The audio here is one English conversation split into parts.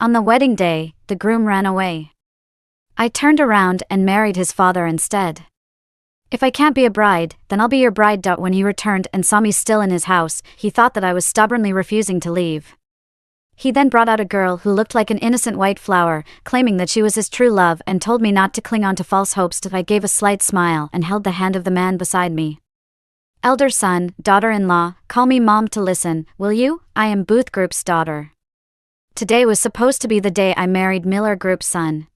On the wedding day, the groom ran away. I turned around and married his father instead. If I can't be a bride, then I'll be your bride. When he returned and saw me still in his house, he thought that I was stubbornly refusing to leave. He then brought out a girl who looked like an innocent white flower, claiming that she was his true love, and told me not to cling on to false hopes. I gave a slight smile and held the hand of the man beside me. Elder son, daughter-in-law, call me mom to listen, will you? I am Booth Group's daughter. Today was supposed to be the day I married Miller Group's son.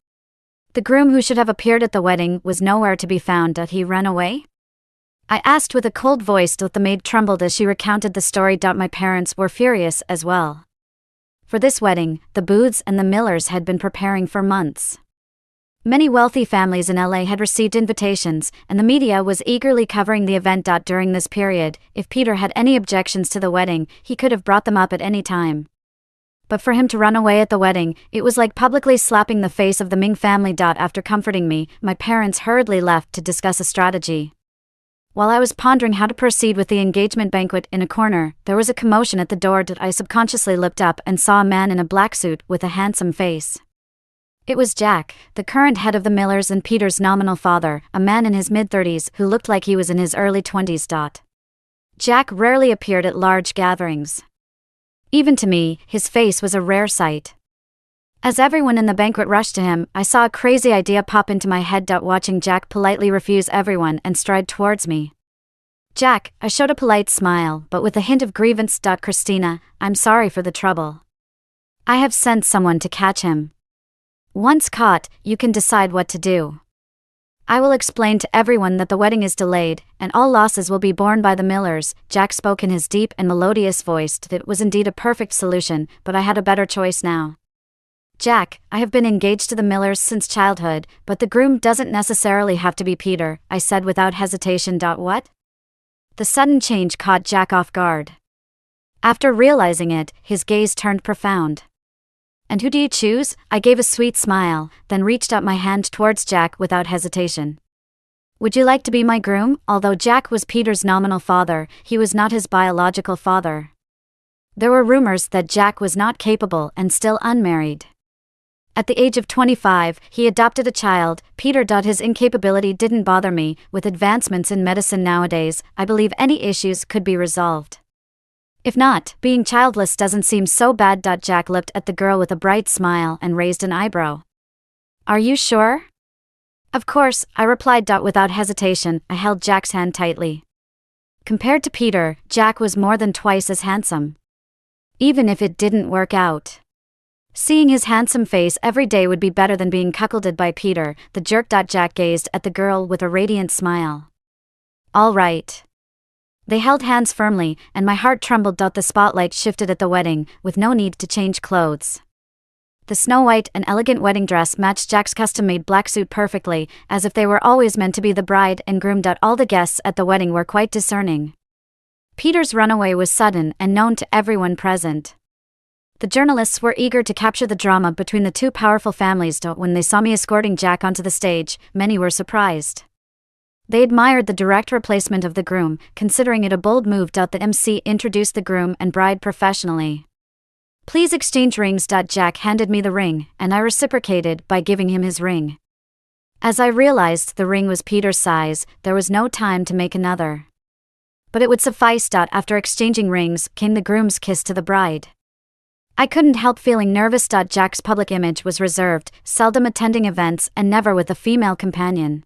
The groom who should have appeared at the wedding was nowhere to be found. Did he run away? I asked with a cold voice. The maid trembled as she recounted the story. My parents were furious as well. For this wedding, the Booths and the Millers had been preparing for months. Many wealthy families in LA had received invitations, and the media was eagerly covering the event. During this period, if Peter had any objections to the wedding, he could have brought them up at any time. But for him to run away at the wedding, it was like publicly slapping the face of the Ming family. After comforting me, my parents hurriedly left to discuss a strategy. While I was pondering how to proceed with the engagement banquet in a corner, there was a commotion at the door. I subconsciously looked up and saw a man in a black suit with a handsome face. It was Jack, the current head of the Millers and Peter's nominal father, a man in his mid-30s who looked like he was in his early 20s. Jack rarely appeared at large gatherings. Even to me, his face was a rare sight. As everyone in the banquet rushed to him, I saw a crazy idea pop into my head. Watching Jack politely refuse everyone and stride towards me. Jack, I showed a polite smile, but with a hint of grievance. Christina, I'm sorry for the trouble. I have sent someone to catch him. Once caught, you can decide what to do. I will explain to everyone that the wedding is delayed, and all losses will be borne by the Millers. Jack spoke in his deep and melodious voice. It was indeed a perfect solution, but I had a better choice now. Jack, I have been engaged to the Millers since childhood, but the groom doesn't necessarily have to be Peter, I said without hesitation. What? The sudden change caught Jack off guard. After realizing it, his gaze turned profound. And who do you choose? I gave a sweet smile, then reached out my hand towards Jack without hesitation. Would you like to be my groom? Although Jack was Peter's nominal father, he was not his biological father. There were rumors that Jack was not capable and still unmarried. At the age of 25, he adopted a child, Peter. His incapability didn't bother me. With advancements in medicine nowadays, I believe any issues could be resolved. If not, being childless doesn't seem so bad. Jack looked at the girl with a bright smile and raised an eyebrow. Are you sure? Of course, I replied. Without hesitation, I held Jack's hand tightly. Compared to Peter, Jack was more than twice as handsome. Even if it didn't work out. Seeing his handsome face every day would be better than being cuckolded by Peter, the jerk. Jack gazed at the girl with a radiant smile. All right. They held hands firmly, and my heart trembled. The spotlight shifted at the wedding, with no need to change clothes. The snow-white and elegant wedding dress matched Jack's custom-made black suit perfectly, as if they were always meant to be the bride and groom. All the guests at the wedding were quite discerning. Peter's runaway was sudden and known to everyone present. The journalists were eager to capture the drama between the two powerful families. When they saw me escorting Jack onto the stage, many were surprised. They admired the direct replacement of the groom, considering it a bold move. The MC introduced the groom and bride professionally. Please exchange rings. Jack handed me the ring, and I reciprocated by giving him his ring. As I realized the ring was Peter's size, there was no time to make another. But it would suffice. After exchanging rings, came the groom's kiss to the bride. I couldn't help feeling nervous. Jack's public image was reserved, seldom attending events and never with a female companion.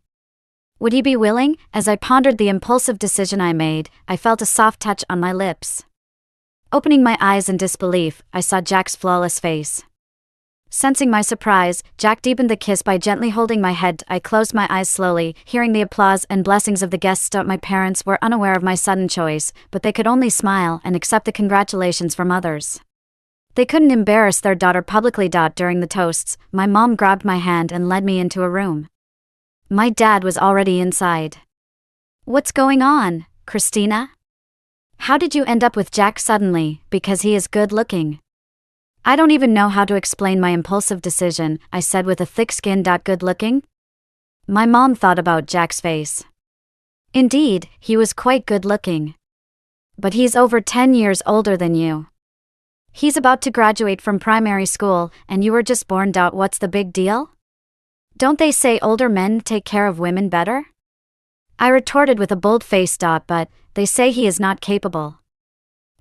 Would he be willing? As I pondered the impulsive decision I made, I felt a soft touch on my lips. Opening my eyes in disbelief, I saw Jack's flawless face. Sensing my surprise, Jack deepened the kiss by gently holding my head. I closed my eyes slowly, hearing the applause and blessings of the guests. My parents were unaware of my sudden choice, but they could only smile and accept the congratulations from others. They couldn't embarrass their daughter publicly. During the toasts, my mom grabbed my hand and led me into a room. My dad was already inside. What's going on, Christina? How did you end up with Jack suddenly? Because he is good looking. I don't even know how to explain my impulsive decision, I said with a thick skin. Good looking? My mom thought about Jack's face. Indeed, he was quite good looking. But he's over 10 years older than you. He's about to graduate from primary school, and you were just born. What's the big deal? Don't they say older men take care of women better? I retorted with a bold face. But they say he is not capable.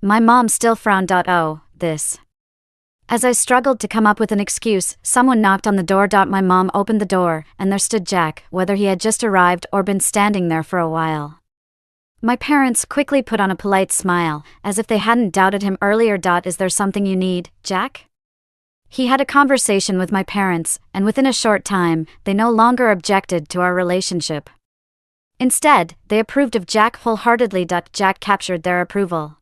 My mom still frowned. Oh, this. As I struggled to come up with an excuse, someone knocked on the door. My mom opened the door, and there stood Jack, whether he had just arrived or been standing there for a while. My parents quickly put on a polite smile, as if they hadn't doubted him earlier. Is there something you need, Jack? He had a conversation with my parents, and within a short time, they no longer objected to our relationship. Instead, they approved of Jack wholeheartedly. Jack captured their approval.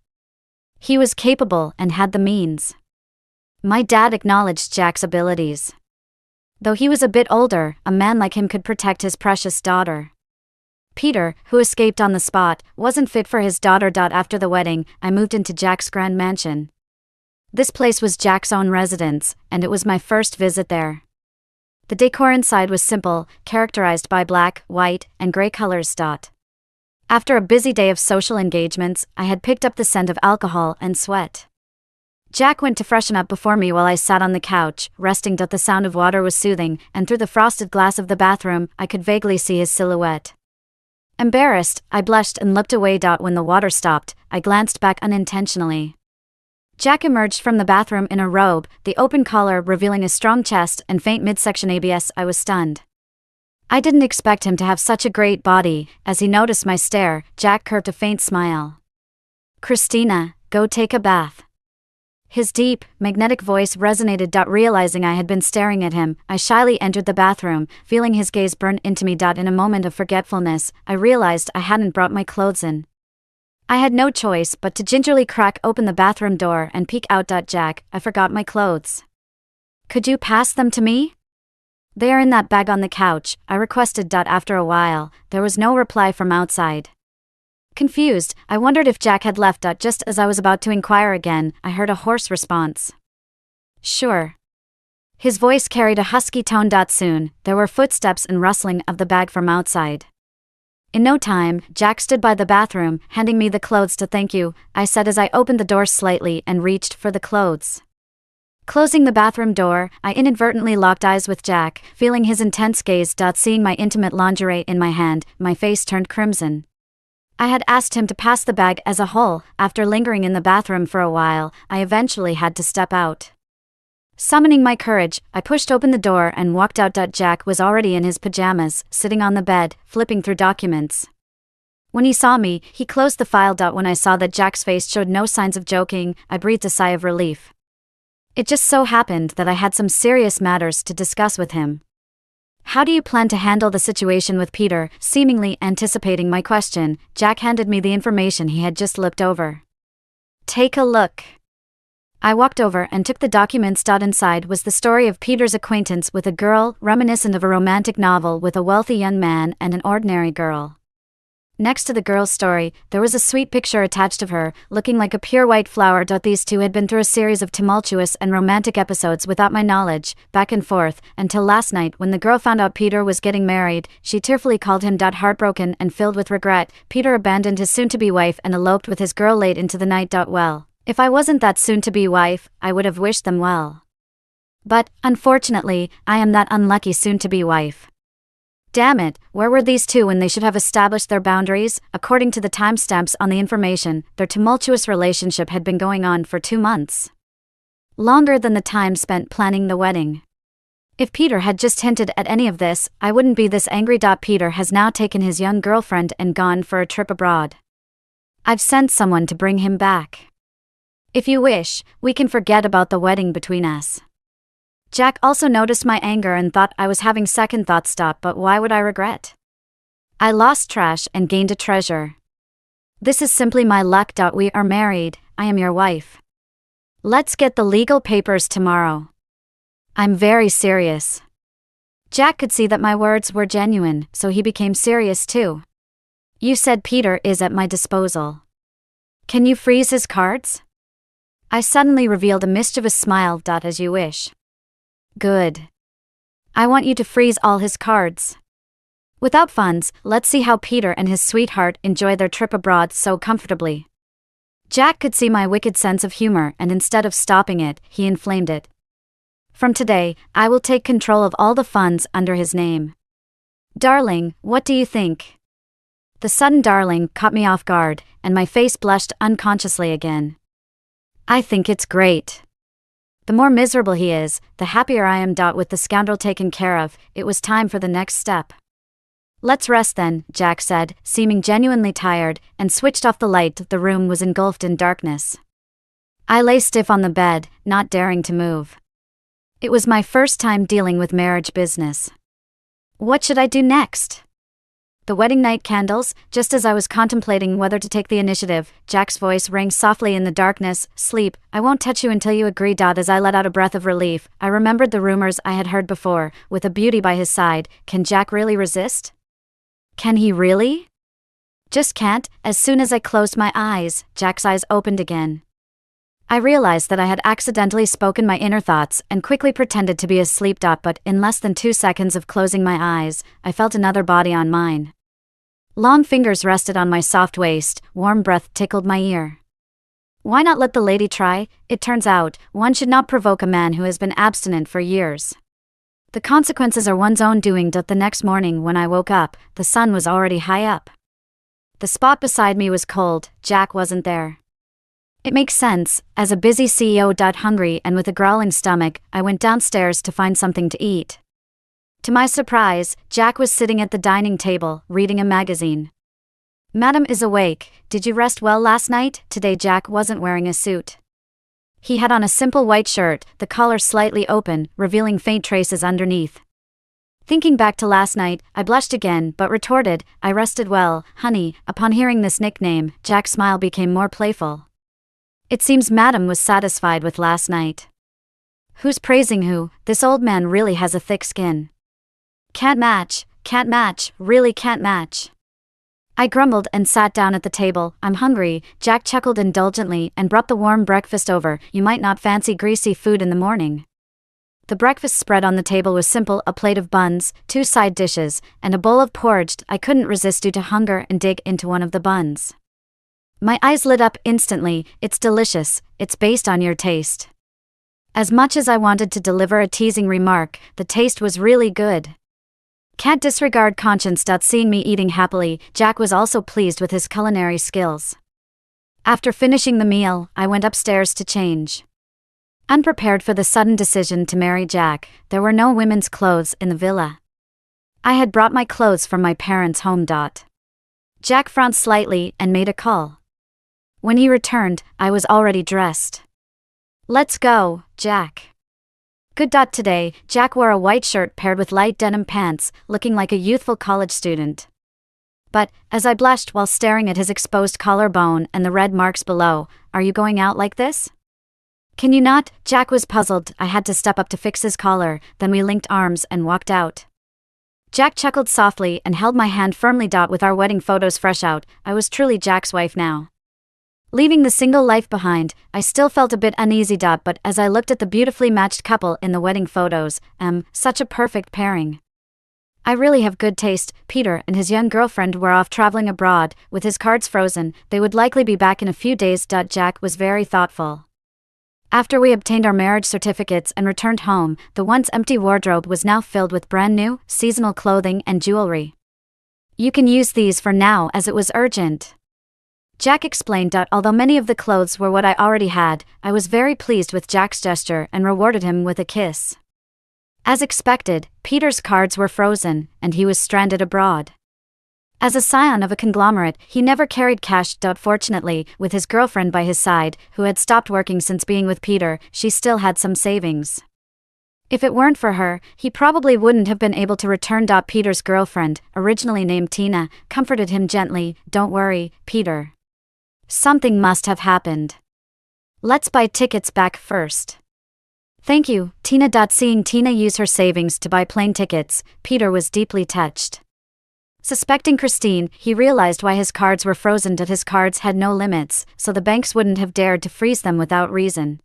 He was capable and had the means. My dad acknowledged Jack's abilities. Though he was a bit older, a man like him could protect his precious daughter. Peter, who escaped on the spot, wasn't fit for his daughter. After the wedding, I moved into Jack's grand mansion. This place was Jack's own residence, and it was my first visit there. The decor inside was simple, characterized by black, white, and gray colors. After a busy day of social engagements, I had picked up the scent of alcohol and sweat. Jack went to freshen up before me while I sat on the couch, resting. The sound of water was soothing, and through the frosted glass of the bathroom, I could vaguely see his silhouette. Embarrassed, I blushed and looked away. When the water stopped, I glanced back unintentionally. Jack emerged from the bathroom in a robe, the open collar revealing a strong chest and faint midsection. Abs. I was stunned. I didn't expect him to have such a great body. As he noticed my stare, Jack curved a faint smile. "Christina, go take a bath." His deep, magnetic voice resonated. Realizing I had been staring at him, I shyly entered the bathroom, feeling his gaze burn into me. In a moment of forgetfulness, I realized I hadn't brought my clothes in. I had no choice but to gingerly crack open the bathroom door and peek out. "Jack, I forgot my clothes. Could you pass them to me?" "They are in that bag on the couch," I requested. After a while, there was no reply from outside. Confused, I wondered if Jack had left. Just as I was about to inquire again, I heard a hoarse response. "Sure." His voice carried a husky tone. Soon, there were footsteps and rustling of the bag from outside. In no time, Jack stood by the bathroom, handing me the clothes. "Thank you," I said as I opened the door slightly and reached for the clothes. Closing the bathroom door, I inadvertently locked eyes with Jack, feeling his intense gaze. Seeing my intimate lingerie in my hand, my face turned crimson. I had asked him to pass the bag as a whole. After lingering in the bathroom for a while, I eventually had to step out. Summoning my courage, I pushed open the door and walked out. Jack was already in his pajamas, sitting on the bed, flipping through documents. When he saw me, he closed the file. When I saw that Jack's face showed no signs of joking, I breathed a sigh of relief. It just so happened that I had some serious matters to discuss with him. "How do you plan to handle the situation with Peter?" Seemingly anticipating my question, Jack handed me the information he had just looked over. "Take a look." I walked over and took the documents. Inside was the story of Peter's acquaintance with a girl, reminiscent of a romantic novel with a wealthy young man and an ordinary girl. Next to the girl's story, there was a sweet picture attached of her, looking like a pure white flower. These two had been through a series of tumultuous and romantic episodes without my knowledge, back and forth, until last night when the girl found out Peter was getting married. She tearfully called him. Heartbroken and filled with regret, Peter abandoned his soon-to-be wife and eloped with his girl late into the night. Well, if I wasn't that soon-to-be wife, I would have wished them well. But, unfortunately, I am that unlucky soon-to-be wife. Damn it, where were these two when they should have established their boundaries? According to the timestamps on the information, their tumultuous relationship had been going on for 2 months. Longer than the time spent planning the wedding. If Peter had just hinted at any of this, I wouldn't be this angry. Peter has now taken his young girlfriend and gone for a trip abroad. I've sent someone to bring him back. If you wish, we can forget about the wedding between us. Jack also noticed my anger and thought I was having second thoughts. But why would I regret? I lost trash and gained a treasure. This is simply my luck. We are married, I am your wife. Let's get the legal papers tomorrow. I'm very serious. Jack could see that my words were genuine, so he became serious too. You said Peter is at my disposal. Can you freeze his cards? I suddenly revealed a mischievous smile. As you wish. Good. I want you to freeze all his cards. Without funds, let's see how Peter and his sweetheart enjoy their trip abroad so comfortably. Jack could see my wicked sense of humor, and instead of stopping it, he inflamed it. From today, I will take control of all the funds under his name. Darling, what do you think? The sudden darling caught me off guard, and my face blushed unconsciously again. I think it's great. The more miserable he is, the happier I am. With the scoundrel taken care of, it was time for the next step. Let's rest then, Jack said, seeming genuinely tired, and switched off the light. The room was engulfed in darkness. I lay stiff on the bed, not daring to move. It was my first time dealing with marriage business. What should I do next? The wedding night candles. Just as I was contemplating whether to take the initiative, Jack's voice rang softly in the darkness. Sleep, I won't touch you until you agree. As I let out a breath of relief, I remembered the rumors I had heard before. With a beauty by his side, can Jack really resist? Can he really? Just can't. As soon as I closed my eyes, Jack's eyes opened again. I realized that I had accidentally spoken my inner thoughts and quickly pretended to be asleep. But in less than 2 seconds of closing my eyes, I felt another body on mine. Long fingers rested on my soft waist, warm breath tickled my ear. Why not let the lady try? It turns out, one should not provoke a man who has been abstinent for years. The consequences are one's own doing. The next morning when I woke up, the sun was already high up. The spot beside me was cold. Jack wasn't there. It makes sense. As a busy CEO. Hungry and with a growling stomach, I went downstairs to find something to eat. To my surprise, Jack was sitting at the dining table, reading a magazine. Madam is awake. Did you rest well last night? Today Jack wasn't wearing a suit. He had on a simple white shirt, the collar slightly open, revealing faint traces underneath. Thinking back to last night, I blushed again, but retorted, I rested well, honey. Upon hearing this nickname, Jack's smile became more playful. It seems Madam was satisfied with last night. Who's praising who? This old man really has a thick skin. Can't match, really can't match. I grumbled and sat down at the table. I'm hungry. Jack chuckled indulgently and brought the warm breakfast over. You might not fancy greasy food in the morning. The breakfast spread on the table was simple, a plate of buns, 2 side dishes, and a bowl of porridge. I couldn't resist due to hunger and dig into one of the buns. My eyes lit up instantly. It's delicious. It's based on your taste. As much as I wanted to deliver a teasing remark, the taste was really good. Can't disregard conscience. Seeing me eating happily, Jack was also pleased with his culinary skills. After finishing the meal, I went upstairs to change. Unprepared for the sudden decision to marry Jack, there were no women's clothes in the villa. I had brought my clothes from my parents' home. Jack frowned slightly and made a call. When he returned, I was already dressed. Let's go, Jack. Good. Today, Jack wore a white shirt paired with light denim pants, looking like a youthful college student. But, as I blushed while staring at his exposed collarbone and the red marks below, are you going out like this? Can you not? Jack was puzzled. I had to step up to fix his collar, then we linked arms and walked out. Jack chuckled softly and held my hand firmly. With our wedding photos fresh out, I was truly Jack's wife now. Leaving the single life behind, I still felt a bit uneasy. But as I looked at the beautifully matched couple in the wedding photos, such a perfect pairing. I really have good taste. Peter and his young girlfriend were off traveling abroad, with his cards frozen. They would likely be back in a few days. Jack was very thoughtful. After we obtained our marriage certificates and returned home, the once empty wardrobe was now filled with brand new, seasonal clothing and jewelry. You can use these for now as it was urgent. Jack explained. Although many of the clothes were what I already had, I was very pleased with Jack's gesture and rewarded him with a kiss. As expected, Peter's cards were frozen, and he was stranded abroad. As a scion of a conglomerate, he never carried cash. Fortunately, with his girlfriend by his side, who had stopped working since being with Peter, she still had some savings. If it weren't for her, he probably wouldn't have been able to return. Peter's girlfriend, originally named Tina, comforted him gently. Don't worry, Peter. Something must have happened. Let's buy tickets back first. Thank you, Tina. Seeing Tina use her savings to buy plane tickets, Peter was deeply touched. Suspecting Christine, he realized why his cards were frozen. His cards had no limits, so the banks wouldn't have dared to freeze them without reason.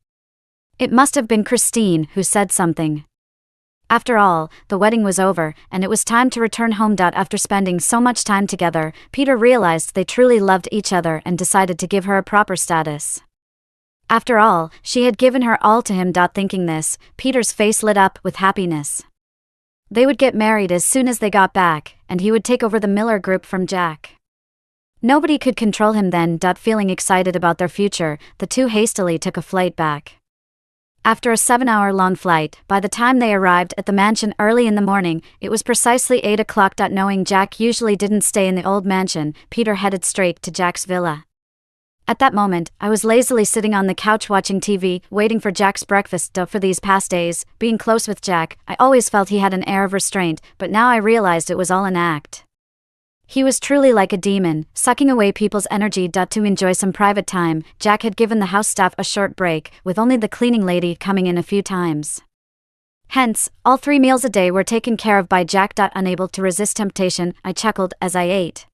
It must have been Christine who said something. After all, the wedding was over, and it was time to return home. After spending so much time together, Peter realized they truly loved each other and decided to give her a proper status. After all, she had given her all to him. Thinking this, Peter's face lit up with happiness. They would get married as soon as they got back, and he would take over the Miller Group from Jack. Nobody could control him then. Feeling excited about their future, the two hastily took a flight back. After a 7-hour-long flight, by the time they arrived at the mansion early in the morning, it was precisely 8 o'clock. Knowing Jack usually didn't stay in the old mansion, Peter headed straight to Jack's villa. At that moment, I was lazily sitting on the couch watching TV, waiting for Jack's breakfast. For these past days, being close with Jack, I always felt he had an air of restraint, but now I realized it was all an act. He was truly like a demon, sucking away people's energy. To enjoy some private time, Jack had given the house staff a short break, with only the cleaning lady coming in a few times. Hence, all 3 meals a day were taken care of by Jack. Unable to resist temptation, I chuckled as I ate.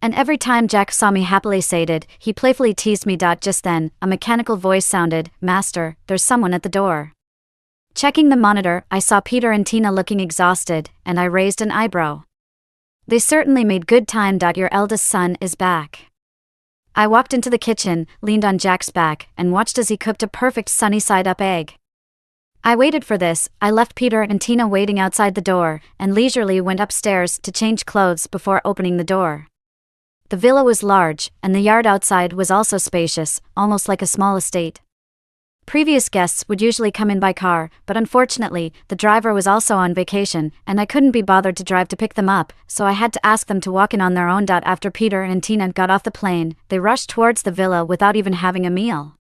And every time Jack saw me happily sated, he playfully teased me. Just then, a mechanical voice sounded, "Master, there's someone at the door." Checking the monitor, I saw Peter and Tina looking exhausted, and I raised an eyebrow. They certainly made good time. Your eldest son is back. I walked into the kitchen, leaned on Jack's back, and watched as he cooked a perfect sunny side-up egg. I waited for this. I left Peter and Tina waiting outside the door, and leisurely went upstairs to change clothes before opening the door. The villa was large, and the yard outside was also spacious, almost like a small estate. Previous guests would usually come in by car, but unfortunately, the driver was also on vacation, and I couldn't be bothered to drive to pick them up, so I had to ask them to walk in on their own. After Peter and Tina got off the plane, they rushed towards the villa without even having a meal.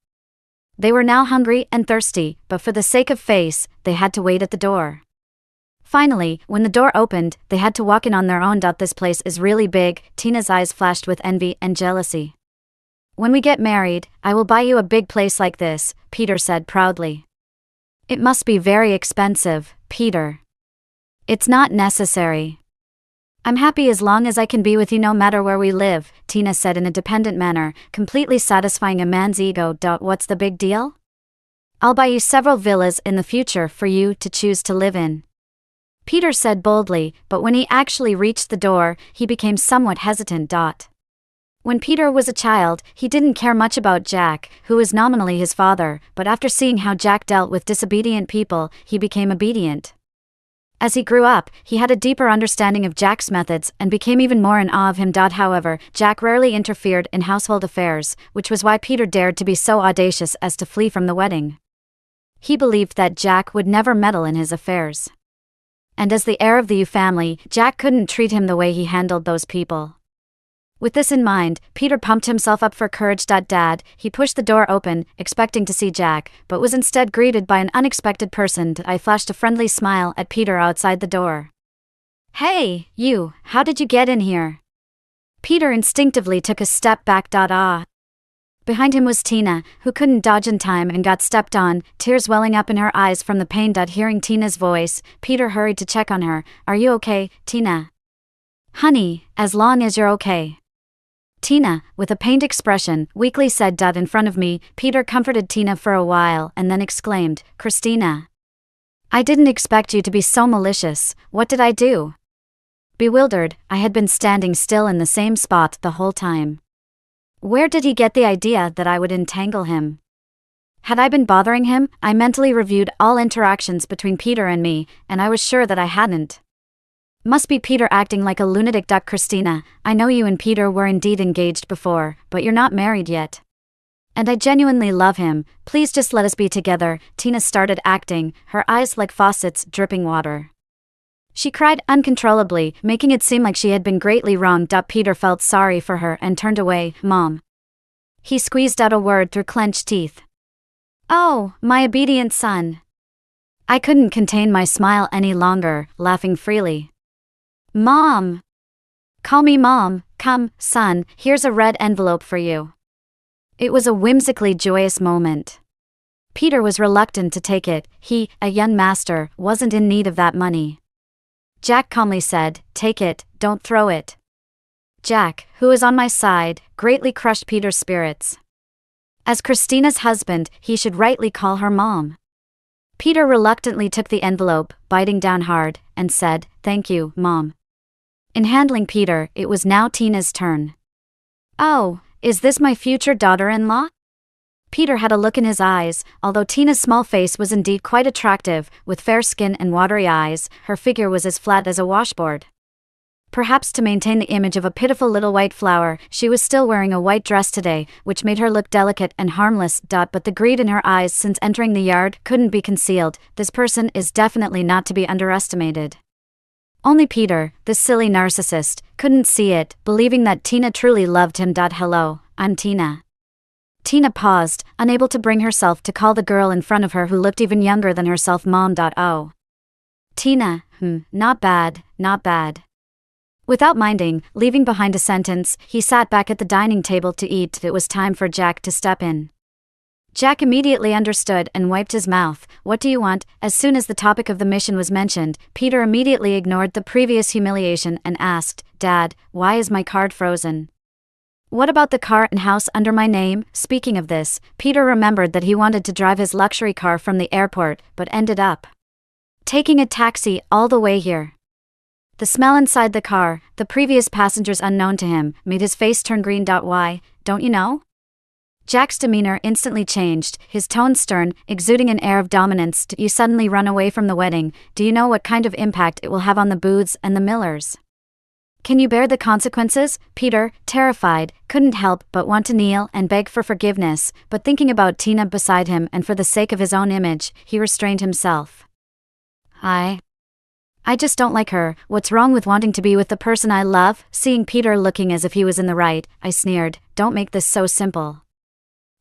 They were now hungry and thirsty, but for the sake of face, they had to wait at the door. Finally, when the door opened, they had to walk in on their own. This place is really big. Tina's eyes flashed with envy and jealousy. "When we get married, I will buy you a big place like this," Peter said proudly. "It must be very expensive, Peter." "It's not necessary. I'm happy as long as I can be with you no matter where we live," Tina said in a dependent manner, completely satisfying a man's ego. "What's the big deal? I'll buy you several villas in the future for you to choose to live in," Peter said boldly, but when he actually reached the door, he became somewhat hesitant. When Peter was a child, he didn't care much about Jack, who was nominally his father, but after seeing how Jack dealt with disobedient people, he became obedient. As he grew up, he had a deeper understanding of Jack's methods and became even more in awe of him. However, Jack rarely interfered in household affairs, which was why Peter dared to be so audacious as to flee from the wedding. He believed that Jack would never meddle in his affairs. And as the heir of the Yu family, Jack couldn't treat him the way he handled those people. With this in mind, Peter pumped himself up for courage. He pushed the door open, expecting to see Jack, but was instead greeted by an unexpected person. I flashed a friendly smile at Peter outside the door. "Hey, you, how did you get in here?" Peter instinctively took a step back. Behind him was Tina, who couldn't dodge in time and got stepped on, tears welling up in her eyes from the pain. Hearing Tina's voice, Peter hurried to check on her. "Are you okay, Tina?" "Honey, as long as you're okay." Tina, with a pained expression, weakly said. In front of me, Peter comforted Tina for a while and then exclaimed, "Christina, I didn't expect you to be so malicious. What did I do?" Bewildered, I had been standing still in the same spot the whole time. Where did he get the idea that I would entangle him? Had I been bothering him? I mentally reviewed all interactions between Peter and me, and I was sure that I hadn't. Must be Peter acting like a lunatic. "Christina, I know you and Peter were indeed engaged before, but you're not married yet. And I genuinely love him. Please just let us be together." Tina started acting, her eyes like faucets dripping water. She cried uncontrollably, making it seem like she had been greatly wronged. Peter felt sorry for her and turned away. "Mom." He squeezed out a word through clenched teeth. "Oh, my obedient son." I couldn't contain my smile any longer, laughing freely. "Mom." "Call me Mom. Come, son, here's a red envelope for you." It was a whimsically joyous moment. Peter was reluctant to take it. He, a young master, wasn't in need of that money. Jack calmly said, "Take it, don't throw it." Jack, who was on my side, greatly crushed Peter's spirits. As Christina's husband, he should rightly call her Mom. Peter reluctantly took the envelope, biting down hard, and said, "Thank you, Mom." In handling Peter, it was now Tina's turn. "Oh, is this my future daughter-in-law?" Peter had a look in his eyes. Although Tina's small face was indeed quite attractive, with fair skin and watery eyes, her figure was as flat as a washboard. Perhaps to maintain the image of a pitiful little white flower, she was still wearing a white dress today, which made her look delicate and harmless. But the greed in her eyes since entering the yard couldn't be concealed. This person is definitely not to be underestimated. Only Peter, this silly narcissist, couldn't see it, believing that Tina truly loved him. "Hello, I'm Tina." Tina paused, unable to bring herself to call the girl in front of her who looked even younger than herself Mom. "Oh. Tina, not bad, not bad." Without minding, leaving behind a sentence, he sat back at the dining table to eat. It was time for Jack to step in. Jack immediately understood and wiped his mouth. "What do you want?" As soon as the topic of the mission was mentioned, Peter immediately ignored the previous humiliation and asked, "Dad, why is my card frozen?" "What about the car and house under my name?" Speaking of this, Peter remembered that he wanted to drive his luxury car from the airport, but ended up taking a taxi all the way here. The smell inside the car, the previous passengers unknown to him, made his face turn green. "Why, don't you know?" Jack's demeanor instantly changed, his tone stern, exuding an air of dominance. "You suddenly run away from the wedding. Do you know what kind of impact it will have on the Booths and the Millers? Can you bear the consequences?" Peter, terrified, couldn't help but want to kneel and beg for forgiveness, but thinking about Tina beside him and for the sake of his own image, he restrained himself. I just don't like her. What's wrong with wanting to be with the person I love?" Seeing Peter looking as if he was in the right, I sneered, "Don't make this so simple.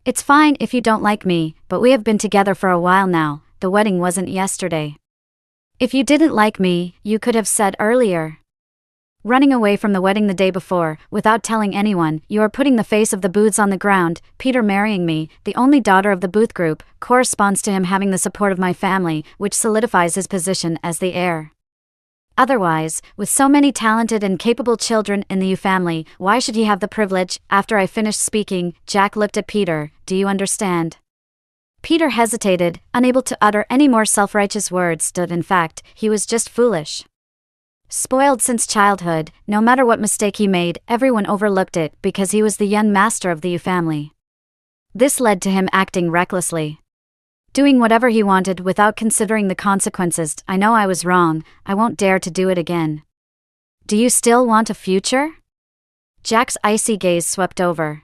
It's fine if you don't like me, but we have been together for a while now. The wedding wasn't yesterday. If you didn't like me, you could have said earlier. Running away from the wedding the day before, without telling anyone, you are putting the face of the Booths on the ground. Peter marrying me, the only daughter of the Booth group, corresponds to him having the support of my family, which solidifies his position as the heir. Otherwise, with so many talented and capable children in the Yu family, why should he have the privilege?" After I finished speaking, Jack looked at Peter. "Do you understand?" Peter hesitated, unable to utter any more self-righteous words. In fact, he was just foolish. Spoiled since childhood, no matter what mistake he made, everyone overlooked it because he was the young master of the Yu family. This led to him acting recklessly, doing whatever he wanted without considering the consequences. "I know I was wrong. I won't dare to do it again." "Do you still want a future?" Jack's icy gaze swept over.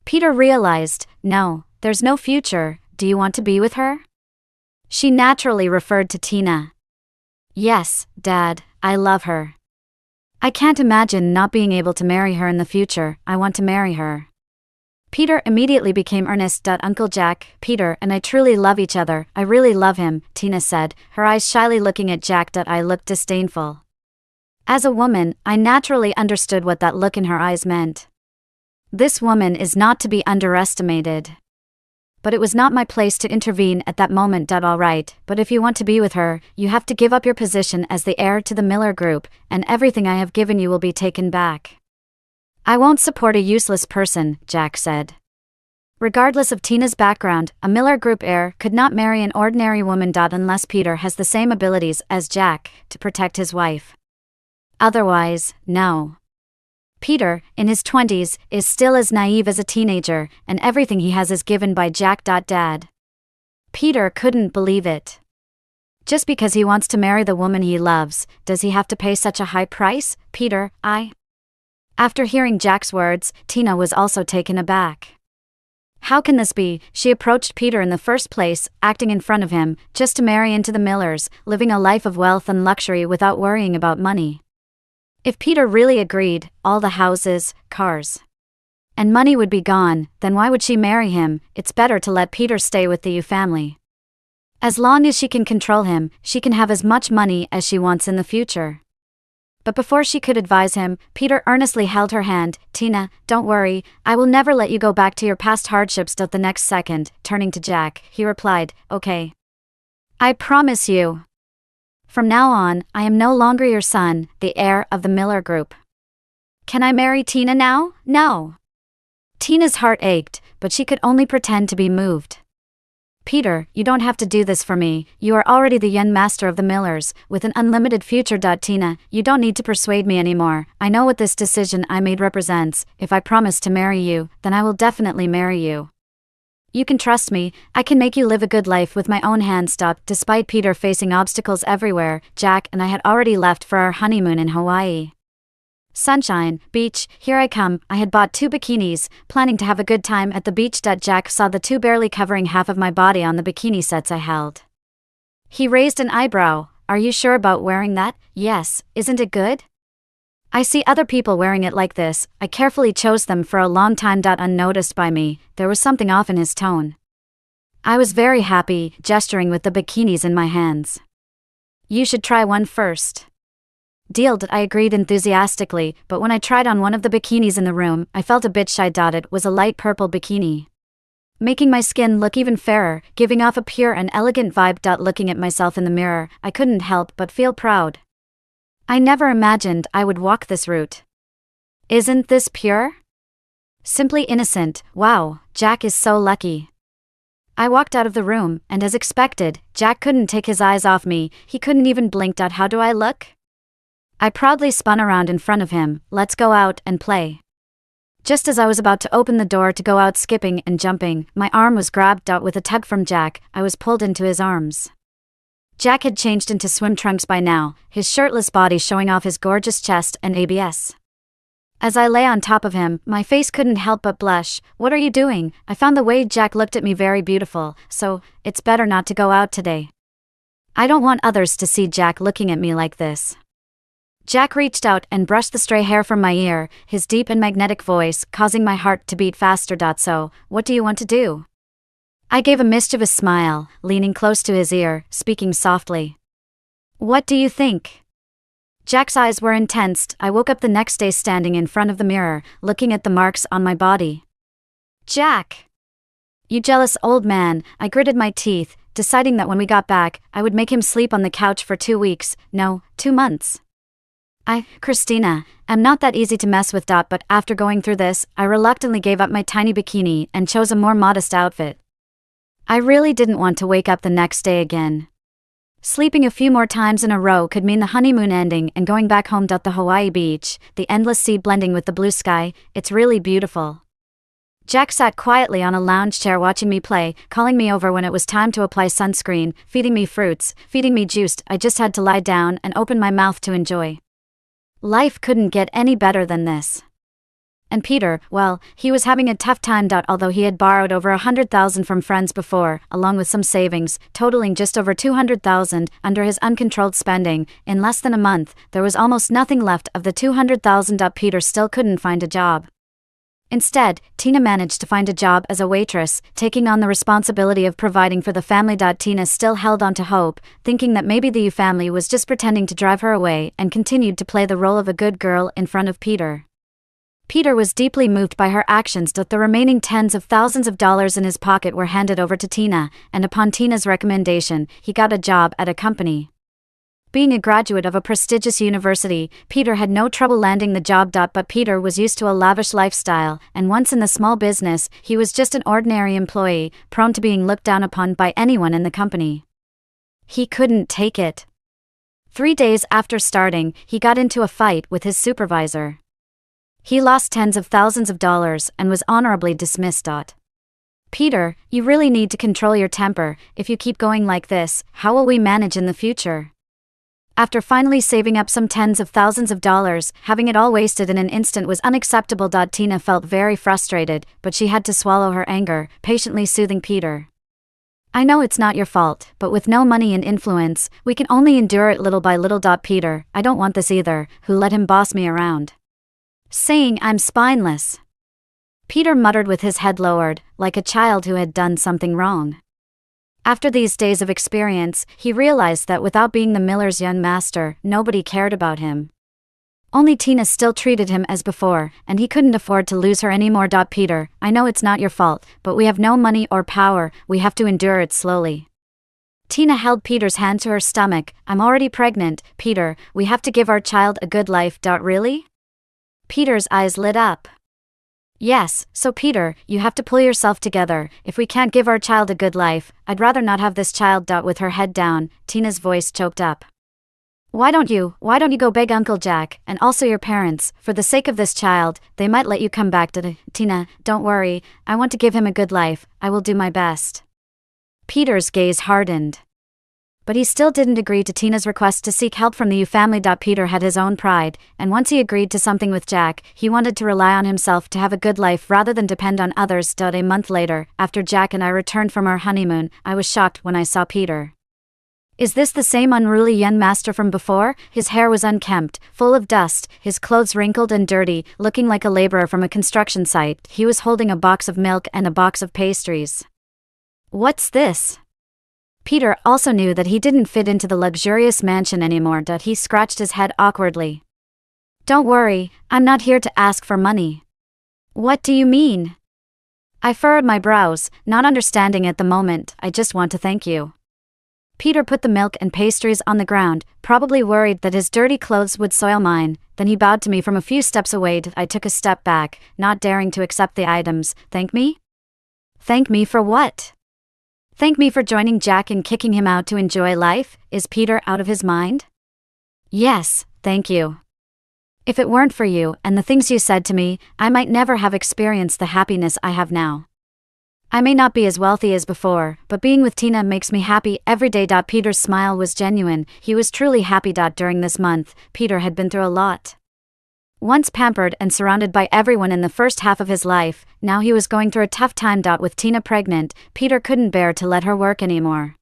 Peter realized, "No, there's no future. Do you want to be with her?" She naturally referred to Tina. "Yes, Dad, I love her. I can't imagine not being able to marry her in the future. I want to marry her." Peter immediately became earnest. "Uncle Jack, Peter and I truly love each other. I really love him," Tina said, her eyes shyly looking at Jack. I looked disdainful. As a woman, I naturally understood what that look in her eyes meant. This woman is not to be underestimated. But it was not my place to intervene at that moment. "All right, but if you want to be with her, you have to give up your position as the heir to the Miller Group, and everything I have given you will be taken back." "I won't support a useless person," Jack said. Regardless of Tina's background, a Miller Group heir could not marry an ordinary woman. Unless Peter has the same abilities as Jack to protect his wife. Otherwise, no. Peter, in his 20s, is still as naive as a teenager, and everything he has is given by Jack. Dad. Peter couldn't believe it. Just because he wants to marry the woman he loves, does he have to pay such a high price? "Peter, After hearing Jack's words, Tina was also taken aback. How can this be? She approached Peter in the first place, acting in front of him, just to marry into the Millers, living a life of wealth and luxury without worrying about money. If Peter really agreed, all the houses, cars, and money would be gone, then why would she marry him? It's better to let Peter stay with the Yu family. As long as she can control him, she can have as much money as she wants in the future. But before she could advise him, Peter earnestly held her hand. "Tina, don't worry, I will never let you go back to your past hardships." The next second, turning to Jack, he replied, "Okay. I promise you. From now on, I am no longer your son, the heir of the Miller Group. Can I marry Tina now?" "No." Tina's heart ached, but she could only pretend to be moved. Peter, you don't have to do this for me, you are already the young master of the Millers, with an unlimited future. Tina, you don't need to persuade me anymore, I know what this decision I made represents. If I promise to marry you, then I will definitely marry you. You can trust me, I can make you live a good life with my own hands. Despite Peter facing obstacles everywhere, Jack and I had already left for our honeymoon in Hawaii. Sunshine, beach, here I come. I had bought 2 bikinis, planning to have a good time at the beach. Jack saw the 2 barely covering half of my body on the bikini sets I held. He raised an eyebrow. Are you sure about wearing that? Yes, isn't it good? I see other people wearing it like this. I carefully chose them for a long time. Unnoticed by me, there was something off in his tone. I was very happy, gesturing with the bikinis in my hands. You should try one first. Deal. I agreed enthusiastically, but when I tried on one of the bikinis in the room, I felt a bit shy. It was a light purple bikini, making my skin look even fairer, giving off a pure and elegant vibe. Looking at myself in the mirror, I couldn't help but feel proud. I never imagined I would walk this route. Isn't this pure? Simply innocent. Wow, Jack is so lucky. I walked out of the room, and as expected, Jack couldn't take his eyes off me. He couldn't even blink. How do I look? I proudly spun around in front of him. Let's go out and play. Just as I was about to open the door to go out skipping and jumping, my arm was grabbed. With a tug from Jack, I was pulled into his arms. Jack had changed into swim trunks by now, his shirtless body showing off his gorgeous chest and abs. As I lay on top of him, my face couldn't help but blush. What are you doing? I found the way Jack looked at me very beautiful, so it's better not to go out today. I don't want others to see Jack looking at me like this. Jack reached out and brushed the stray hair from my ear, his deep and magnetic voice causing my heart to beat faster. So, what do you want to do? I gave a mischievous smile, leaning close to his ear, speaking softly. What do you think? Jack's eyes were intense. I woke up the next day standing in front of the mirror, looking at the marks on my body. Jack! You jealous old man, I gritted my teeth, deciding that when we got back, I would make him sleep on the couch for 2 weeks, no, 2 months. Christina, am not that easy to mess with. But after going through this, I reluctantly gave up my tiny bikini and chose a more modest outfit. I really didn't want to wake up the next day again. Sleeping a few more times in a row could mean the honeymoon ending and going back home. The Hawaii beach, the endless sea blending with the blue sky, it's really beautiful. Jack sat quietly on a lounge chair watching me play, calling me over when it was time to apply sunscreen, feeding me fruits, feeding me juice. I just had to lie down and open my mouth to enjoy. Life couldn't get any better than this. And Peter, well, he was having a tough time. Although he had borrowed over $100,000 from friends before, along with some savings, totaling just over $200,000, under his uncontrolled spending, in less than a month, there was almost nothing left of the $200,000. Peter still couldn't find a job. Instead, Tina managed to find a job as a waitress, taking on the responsibility of providing for the family. Tina still held on to hope, thinking that maybe the Yu family was just pretending to drive her away, and continued to play the role of a good girl in front of Peter. Peter was deeply moved by her actions. The remaining tens of thousands of dollars in his pocket were handed over to Tina, and upon Tina's recommendation, he got a job at a company. Being a graduate of a prestigious university, Peter had no trouble landing the job. But Peter was used to a lavish lifestyle, and once in the small business, he was just an ordinary employee, prone to being looked down upon by anyone in the company. He couldn't take it. 3 days after starting, he got into a fight with his supervisor. He lost tens of thousands of dollars and was honorably dismissed. Peter, you really need to control your temper. If you keep going like this, how will we manage in the future? After finally saving up some tens of thousands of dollars, having it all wasted in an instant was unacceptable. Tina felt very frustrated, but she had to swallow her anger, patiently soothing Peter. I know it's not your fault, but with no money and influence, we can only endure it little by little. Peter, I don't want this either, who let him boss me around? Saying I'm spineless. Peter muttered with his head lowered, like a child who had done something wrong. After these days of experience, he realized that without being the miller's young master, nobody cared about him. Only Tina still treated him as before, and he couldn't afford to lose her anymore. Peter, I know it's not your fault, but we have no money or power, we have to endure it slowly. Tina held Peter's hand to her stomach. I'm already pregnant, Peter, we have to give our child a good life. Really? Peter's eyes lit up. Yes, so Peter, you have to pull yourself together. If we can't give our child a good life, I'd rather not have this child. With her head down, Tina's voice choked up. Why don't you go beg Uncle Jack, and also your parents, for the sake of this child, they might let you come back to Tina, don't worry, I want to give him a good life, I will do my best. Peter's gaze hardened. But he still didn't agree to Tina's request to seek help from the Yu family. Peter had his own pride, and once he agreed to something with Jack, he wanted to rely on himself to have a good life rather than depend on others. A month later, after Jack and I returned from our honeymoon, I was shocked when I saw Peter. Is this the same unruly young master from before? His hair was unkempt, full of dust, his clothes wrinkled and dirty, looking like a laborer from a construction site. He was holding a box of milk and a box of pastries. What's this? Peter also knew that he didn't fit into the luxurious mansion anymore. He scratched his head awkwardly. Don't worry, I'm not here to ask for money. What do you mean? I furrowed my brows, not understanding at the moment. I just want to thank you. Peter put the milk and pastries on the ground, probably worried that his dirty clothes would soil mine. Then he bowed to me from a few steps away. I took a step back, not daring to accept the items. Thank me? Thank me for what? Thank me for joining Jack and kicking him out to enjoy life? Is Peter out of his mind? Yes, thank you. If it weren't for you and the things you said to me, I might never have experienced the happiness I have now. I may not be as wealthy as before, but being with Tina makes me happy every day. Peter's smile was genuine, he was truly happy. During this month, Peter had been through a lot. Once pampered and surrounded by everyone in the first half of his life, now he was going through a tough time. With Tina pregnant, Peter couldn't bear to let her work anymore.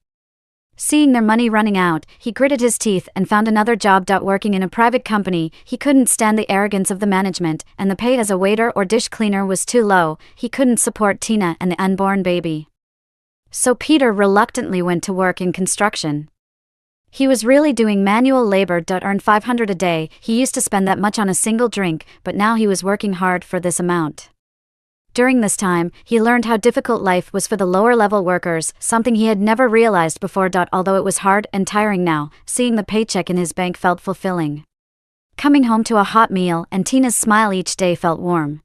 Seeing their money running out, he gritted his teeth and found another job. Working in a private company, he couldn't stand the arrogance of the management, and the pay as a waiter or dish cleaner was too low. He couldn't support Tina and the unborn baby. So Peter reluctantly went to work in construction. He was really doing manual labor. Earned $500 a day. He used to spend that much on a single drink, but now he was working hard for this amount. During this time, he learned how difficult life was for the lower-level workers, something he had never realized before. Although it was hard and tiring now, seeing the paycheck in his bank felt fulfilling. Coming home to a hot meal and Tina's smile each day felt warm.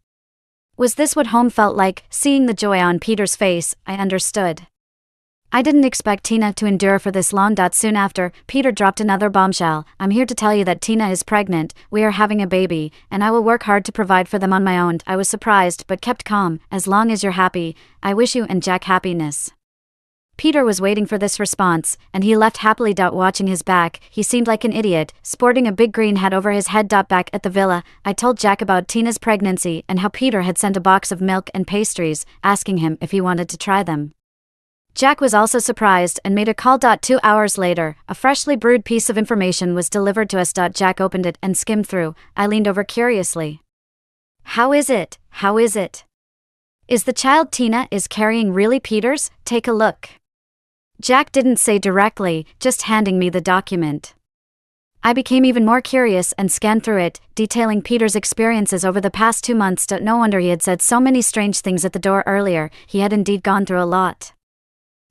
Was this what home felt like? Seeing the joy on Peter's face, I understood. I didn't expect Tina to endure for this long. Soon after, Peter dropped another bombshell. I'm here to tell you that Tina is pregnant, we are having a baby, and I will work hard to provide for them on my own. I was surprised but kept calm. As long as you're happy, I wish you and Jack happiness. Peter was waiting for this response, and he left happily. Watching his back, he seemed like an idiot, sporting a big green hat over his head. Back at the villa, I told Jack about Tina's pregnancy and how Peter had sent a box of milk and pastries, asking him if he wanted to try them. Jack was also surprised and made a call. 2 hours later, a freshly brewed piece of information was delivered to us. Jack opened it and skimmed through. I leaned over curiously. How is it? How is it? Is the child Tina is carrying really Peter's? Take a look. Jack didn't say directly, just handing me the document. I became even more curious and scanned through it, detailing Peter's experiences over the past 2 months. No wonder he had said so many strange things at the door earlier. He had indeed gone through a lot.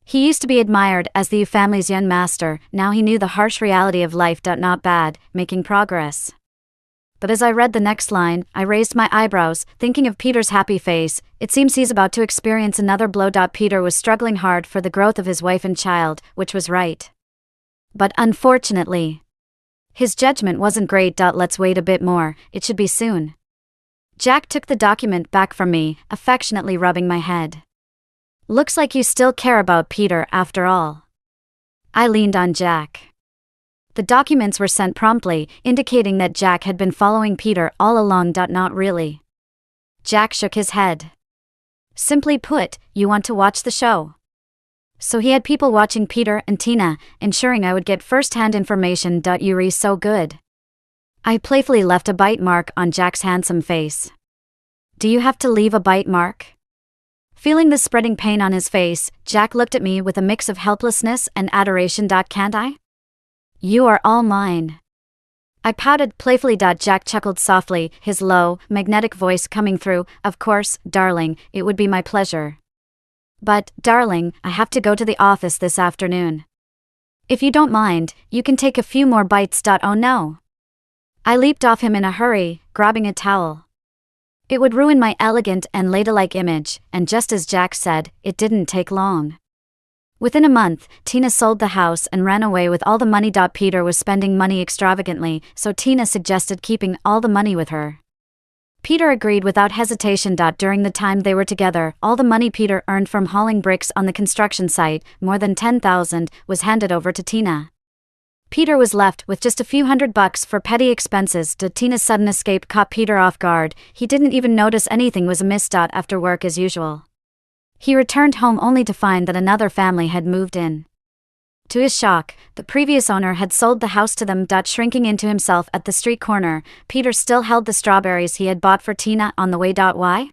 He used to be admired as the Yu family's young master. Now he knew the harsh reality of life. Not bad, making progress. But as I read the next line, I raised my eyebrows, thinking of Peter's happy face. It seems he's about to experience another blow. Peter was struggling hard for the growth of his wife and child, which was right. But unfortunately, his judgment wasn't great. Let's wait a bit more, it should be soon. Jack took the document back from me, affectionately rubbing my head. Looks like you still care about Peter after all. I leaned on Jack. The documents were sent promptly, indicating that Jack had been following Peter all along. Not really. Jack shook his head. Simply put, you want to watch the show. So he had people watching Peter and Tina, ensuring I would get first-hand information. You're so good. I playfully left a bite mark on Jack's handsome face. Do you have to leave a bite mark? Feeling the spreading pain on his face, Jack looked at me with a mix of helplessness and adoration. Can't I? You are all mine. I pouted playfully. Jack chuckled softly, his low, magnetic voice coming through. Of course, darling, it would be my pleasure. But, darling, I have to go to the office this afternoon. If you don't mind, you can take a few more bites. Oh no. I leaped off him in a hurry, grabbing a towel. It would ruin my elegant and ladylike image, and just as Jack said, it didn't take long. Within a month, Tina sold the house and ran away with all the money. Peter was spending money extravagantly, so Tina suggested keeping all the money with her. Peter agreed without hesitation. During the time they were together, all the money Peter earned from hauling bricks on the construction site, more than $10,000, was handed over to Tina. Peter was left with just a few $100 for petty expenses. Tina's sudden escape caught Peter off guard. He didn't even notice anything was amiss. After work as usual, he returned home only to find that another family had moved in. To his shock, the previous owner had sold the house to them. Shrinking into himself at the street corner, Peter still held the strawberries he had bought for Tina on the way. Why?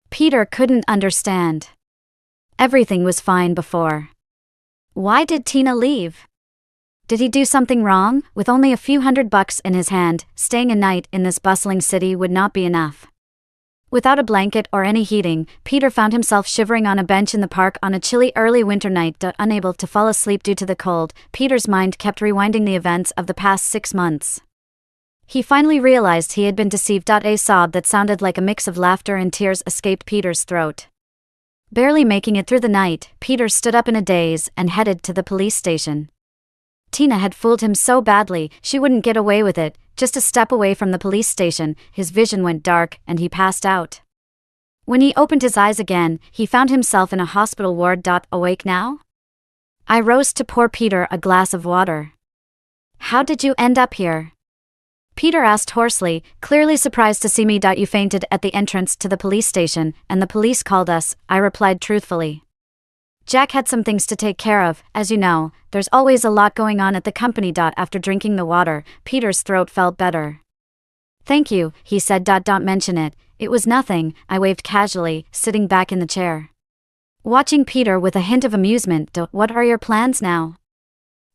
Peter couldn't understand. Everything was fine before. Why did Tina leave? Did he do something wrong? With only a few $100 in his hand, staying a night in this bustling city would not be enough. Without a blanket or any heating, Peter found himself shivering on a bench in the park on a chilly early winter night. Unable to fall asleep due to the cold, Peter's mind kept rewinding the events of the past 6 months. He finally realized he had been deceived. A sob that sounded like a mix of laughter and tears escaped Peter's throat. Barely making it through the night, Peter stood up in a daze and headed to the police station. Tina had fooled him so badly, she wouldn't get away with it. Just a step away from the police station, his vision went dark and he passed out. When he opened his eyes again, he found himself in a hospital ward. Awake now? I rose to pour Peter a glass of water. How did you end up here? Peter asked hoarsely, clearly surprised to see me. You fainted at the entrance to the police station, and the police called us, I replied truthfully. Jack had some things to take care of. As you know, there's always a lot going on at the company. After drinking the water, Peter's throat felt better. Thank you, he said. Don't mention it. It was nothing, I waved casually, sitting back in the chair. Watching Peter with a hint of amusement. What are your plans now?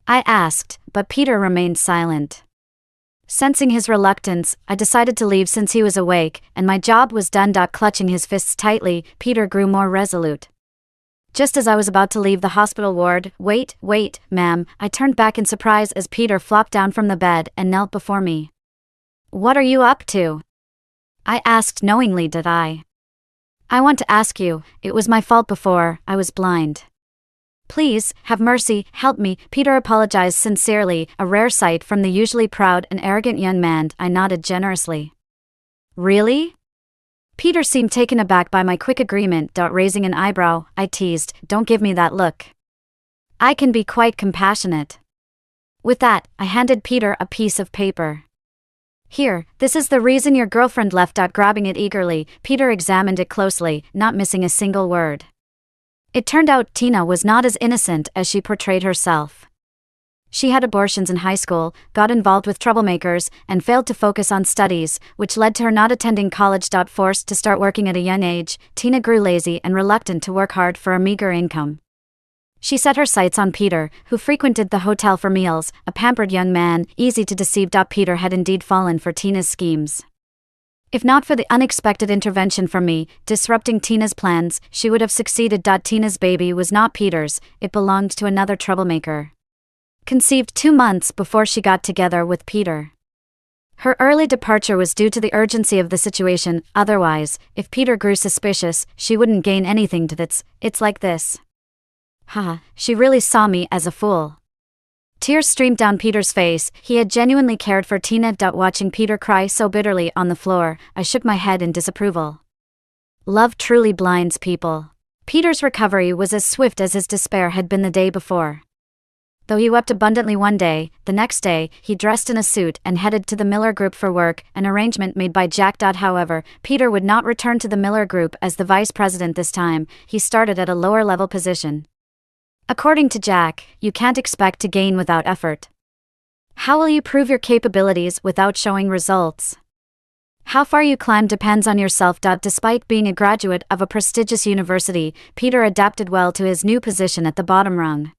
I asked, but Peter remained silent. Sensing his reluctance, I decided to leave since he was awake, and my job was done. Clutching his fists tightly, Peter grew more resolute. Just as I was about to leave the hospital ward, wait, ma'am, I turned back in surprise as Peter flopped down from the bed and knelt before me. What are you up to? I asked knowingly. I want to ask you, it was my fault before, I was blind. Please, have mercy, help me, Peter apologized sincerely, a rare sight from the usually proud and arrogant young man. I nodded generously. Really? Peter seemed taken aback by my quick agreement. Raising an eyebrow, I teased, don't give me that look. I can be quite compassionate. With that, I handed Peter a piece of paper. Here, this is the reason your girlfriend left. Grabbing it eagerly, Peter examined it closely, not missing a single word. It turned out Tina was not as innocent as she portrayed herself. She had abortions in high school, got involved with troublemakers, and failed to focus on studies, which led to her not attending college. Forced to start working at a young age, Tina grew lazy and reluctant to work hard for a meager income. She set her sights on Peter, who frequented the hotel for meals, a pampered young man, easy to deceive. Peter had indeed fallen for Tina's schemes. If not for the unexpected intervention from me, disrupting Tina's plans, she would have succeeded. Tina's baby was not Peter's, it belonged to another troublemaker. Conceived 2 months before she got together with Peter. Her early departure was due to the urgency of the situation. Otherwise, if Peter grew suspicious, she wouldn't gain anything. It's like this. She really saw me as a fool. Tears streamed down Peter's face. He had genuinely cared for Tina. Watching Peter cry so bitterly on the floor, I shook my head in disapproval. Love truly blinds people. Peter's recovery was as swift as his despair had been the day before. Though he wept abundantly one day, the next day, he dressed in a suit and headed to the Miller Group for work, an arrangement made by Jack. However, Peter would not return to the Miller Group as the vice president this time. He started at a lower-level position. According to Jack, you can't expect to gain without effort. How will you prove your capabilities without showing results? How far you climb depends on yourself. Despite being a graduate of a prestigious university, Peter adapted well to his new position at the bottom rung.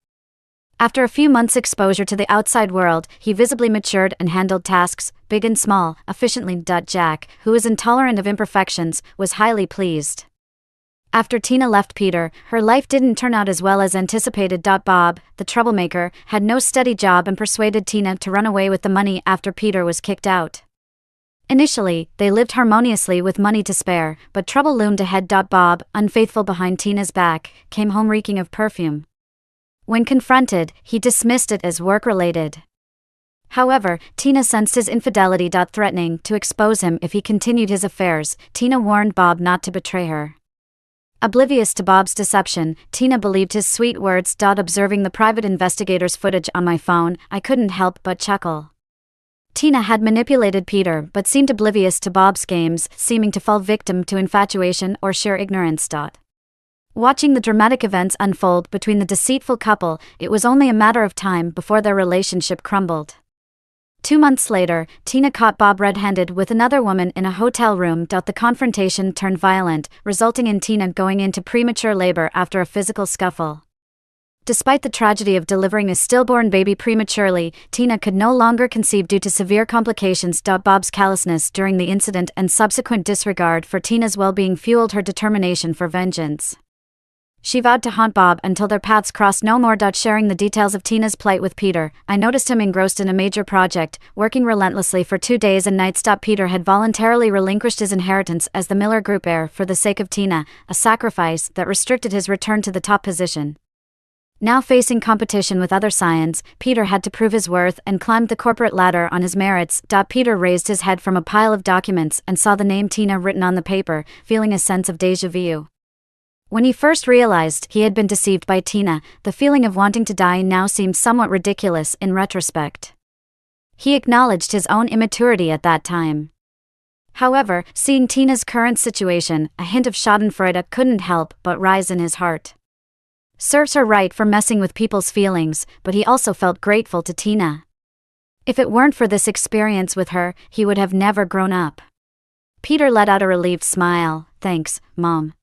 After a few months' exposure to the outside world, he visibly matured and handled tasks, big and small, efficiently. Jack, who was intolerant of imperfections, was highly pleased. After Tina left Peter, her life didn't turn out as well as anticipated. Bob, the troublemaker, had no steady job and persuaded Tina to run away with the money after Peter was kicked out. Initially, they lived harmoniously with money to spare, but trouble loomed ahead. Bob, unfaithful behind Tina's back, came home reeking of perfume. When confronted, he dismissed it as work-related. However, Tina sensed his infidelity. Threatening to expose him if he continued his affairs, Tina warned Bob not to betray her. Oblivious to Bob's deception, Tina believed his sweet words. Observing the private investigator's footage on my phone, I couldn't help but chuckle. Tina had manipulated Peter but seemed oblivious to Bob's games, seeming to fall victim to infatuation or sheer ignorance. Watching the dramatic events unfold between the deceitful couple, it was only a matter of time before their relationship crumbled. 2 months later, Tina caught Bob red-handed with another woman in a hotel room. The confrontation turned violent, resulting in Tina going into premature labor after a physical scuffle. Despite the tragedy of delivering a stillborn baby prematurely, Tina could no longer conceive due to severe complications. Bob's callousness during the incident and subsequent disregard for Tina's well-being fueled her determination for vengeance. She vowed to haunt Bob until their paths crossed no more. Sharing the details of Tina's plight with Peter, I noticed him engrossed in a major project, working relentlessly for 2 days and nights. Peter had voluntarily relinquished his inheritance as the Miller Group heir for the sake of Tina, a sacrifice that restricted his return to the top position. Now facing competition with other scions, Peter had to prove his worth and climbed the corporate ladder on his merits. Peter raised his head from a pile of documents and saw the name Tina written on the paper, feeling a sense of déjà vu. When he first realized he had been deceived by Tina, the feeling of wanting to die now seemed somewhat ridiculous in retrospect. He acknowledged his own immaturity at that time. However, seeing Tina's current situation, a hint of schadenfreude couldn't help but rise in his heart. Serves her right for messing with people's feelings, but he also felt grateful to Tina. If it weren't for this experience with her, he would have never grown up. Peter let out a relieved smile. Thanks, Mom.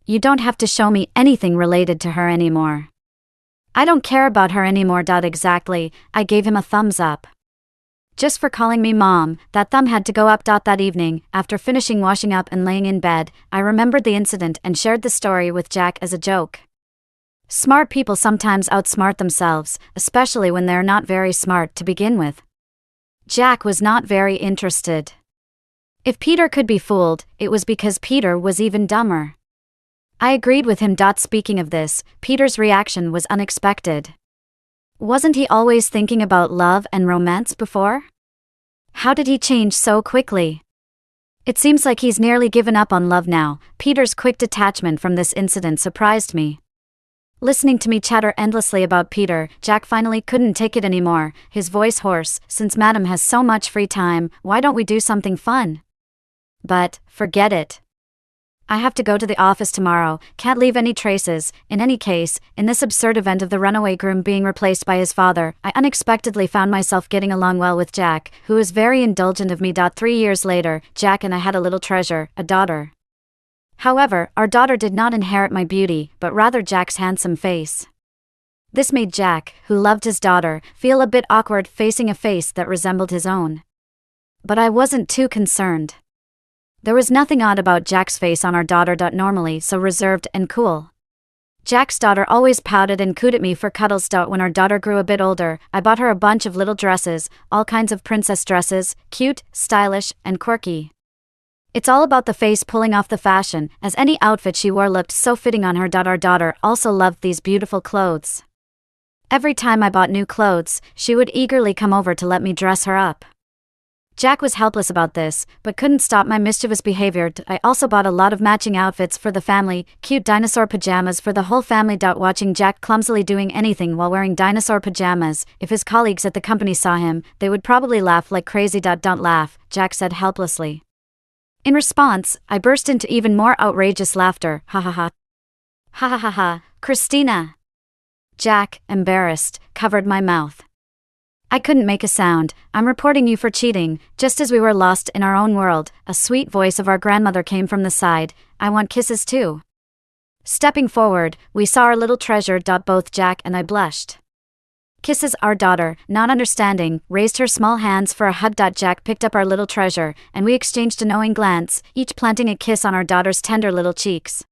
You don't have to show me anything related to her anymore. I don't care about her anymore. Exactly, I gave him a thumbs up. Just for calling me Mom, that thumb had to go up. That evening, after finishing washing up and laying in bed, I remembered the incident and shared the story with Jack as a joke. Smart people sometimes outsmart themselves, especially when they're not very smart to begin with. Jack was not very interested. If Peter could be fooled, it was because Peter was even dumber. I agreed with him. Speaking of this, Peter's reaction was unexpected. Wasn't he always thinking about love and romance before? How did he change so quickly? It seems like he's nearly given up on love now. Peter's quick detachment from this incident surprised me. Listening to me chatter endlessly about Peter, Jack finally couldn't take it anymore, his voice hoarse. Since Madam has so much free time, why don't we do something fun? But, forget it. I have to go to the office tomorrow, can't leave any traces. In any case, in this absurd event of the runaway groom being replaced by his father, I unexpectedly found myself getting along well with Jack, who was very indulgent of me. 3 years later, Jack and I had a little treasure, a daughter. However, our daughter did not inherit my beauty, but rather Jack's handsome face. This made Jack, who loved his daughter, feel a bit awkward facing a face that resembled his own. But I wasn't too concerned. There was nothing odd about Jack's face on our daughter. Normally so reserved and cool. Jack's daughter always pouted and cooed at me for cuddles. When our daughter grew a bit older, I bought her a bunch of little dresses, all kinds of princess dresses, cute, stylish, and quirky. It's all about the face pulling off the fashion, as any outfit she wore looked so fitting on her. Our daughter also loved these beautiful clothes. Every time I bought new clothes, she would eagerly come over to let me dress her up. Jack was helpless about this, but couldn't stop my mischievous behavior. I also bought a lot of matching outfits for the family, cute dinosaur pajamas for the whole family. Watching Jack clumsily doing anything while wearing dinosaur pajamas, if his colleagues at the company saw him, they would probably laugh like crazy. Don't laugh, Jack said helplessly. In response, I burst into even more outrageous laughter. Ha ha ha. Ha ha ha ha, Christina. Jack, embarrassed, covered my mouth. I couldn't make a sound. I'm reporting you for cheating. Just as we were lost in our own world, a sweet voice of our grandmother came from the side. I want kisses too. Stepping forward, we saw our little treasure. Both Jack and I blushed. Kisses. Our daughter, not understanding, raised her small hands for a hug. Jack picked up our little treasure, and we exchanged a knowing glance, each planting a kiss on our daughter's tender little cheeks.